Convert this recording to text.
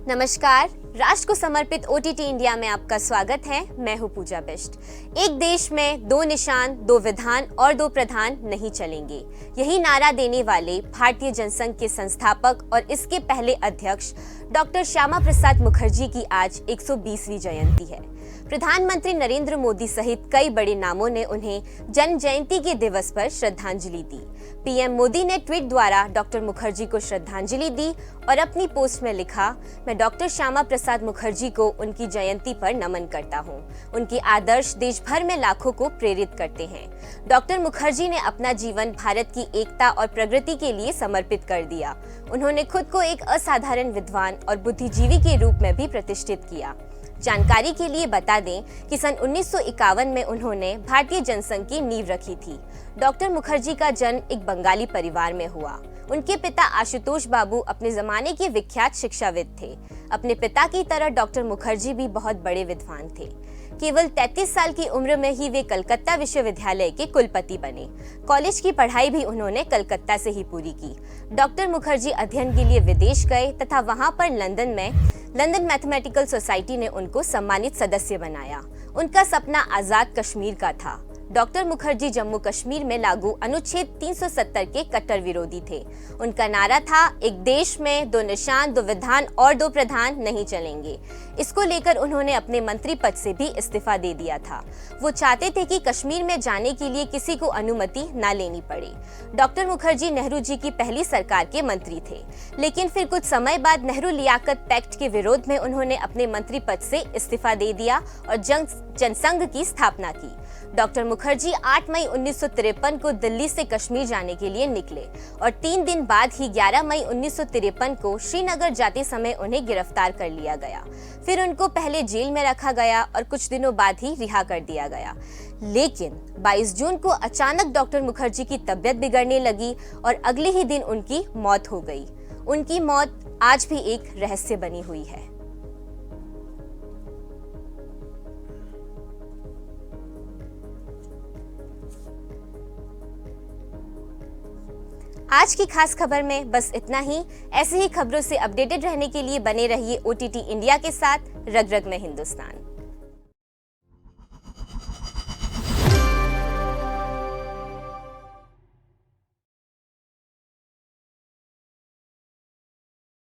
नमस्कार, राष्ट्र को समर्पित ओटीटी इंडिया में आपका स्वागत है। मैं हूं पूजा बिष्ट। एक देश में दो निशान, दो विधान और दो प्रधान नहीं चलेंगे, यही नारा देने वाले भारतीय जनसंघ के संस्थापक और इसके पहले अध्यक्ष डॉक्टर श्यामा प्रसाद मुखर्जी की आज 120वीं जयंती है। प्रधानमंत्री नरेंद्र मोदी सहित कई बड़े नामों ने उन्हें जन्म जयंती के दिवस पर श्रद्धांजलि दी। पीएम मोदी ने ट्वीट द्वारा डॉक्टर मुखर्जी को श्रद्धांजलि दी और अपनी पोस्ट में लिखा, मैं डॉक्टर श्यामा प्रसाद मुखर्जी को उनकी जयंती पर नमन करता हूं। उनके आदर्श देश भर में लाखों को प्रेरित करते हैं। डॉक्टर मुखर्जी ने अपना जीवन भारत की एकता और प्रगति के लिए समर्पित कर दिया। उन्होंने खुद को एक असाधारण विद्वान और बुद्धिजीवी के रूप में भी प्रतिष्ठित किया। जानकारी के लिए बता दें कि सन 1951 में उन्होंने भारतीय जनसंघ की नींव रखी थी। डॉक्टर मुखर्जी का जन्म एक बंगाली परिवार में हुआ। उनके पिता आशुतोष बाबू अपने जमाने के विख्यात शिक्षाविद थे। अपने पिता की तरह डॉक्टर मुखर्जी भी बहुत बड़े विद्वान थे। केवल 33 साल की उम्र में ही वे कलकत्ता विश्वविद्यालय के कुलपति बने। कॉलेज की पढ़ाई भी उन्होंने कलकत्ता से ही पूरी की। डॉक्टर मुखर्जी अध्ययन के लिए विदेश गए तथा वहां पर लंदन मैथमेटिकल सोसाइटी ने उनको सम्मानित सदस्य बनाया। उनका सपना आजाद कश्मीर का था। डॉक्टर मुखर्जी जम्मू कश्मीर में लागू अनुच्छेद 370 के कट्टर विरोधी थे। उनका नारा था, एक देश में दो निशान, दो विधान और दो प्रधान नहीं चलेंगे। इसको लेकर उन्होंने अपने मंत्री पद से भी इस्तीफा दे दिया था। वो चाहते थे कि कश्मीर में जाने के लिए किसी को अनुमति न लेनी पड़े। डॉक्टर मुखर्जी नेहरू जी की पहली सरकार के मंत्री थे, लेकिन फिर कुछ समय बाद नेहरू लियाकत पैक्ट के विरोध में उन्होंने अपने मंत्री पद से इस्तीफा दे दिया और जनसंघ की स्थापना की। डॉक्टर मुखर्जी 8 मई 1953 को दिल्ली से कश्मीर जाने के लिए निकले और 3 दिन बाद ही 11 मई 1953 को श्रीनगर जाते समय उन्हें गिरफ्तार कर लिया गया। फिर उनको पहले जेल में रखा गया और कुछ दिनों बाद ही रिहा कर दिया गया। लेकिन 22 जून को अचानक डॉक्टर मुखर्जी की तबीयत बिगड़ने लगी और अगले ही दिन उनकी मौत हो गई। उनकी मौत आज भी एक रहस्य बनी हुई है। आज की खास खबर में बस इतना ही। ऐसे ही खबरों से अपडेटेड रहने के लिए बने रहिए ओटीटी इंडिया के साथ। रग रग में हिंदुस्तान।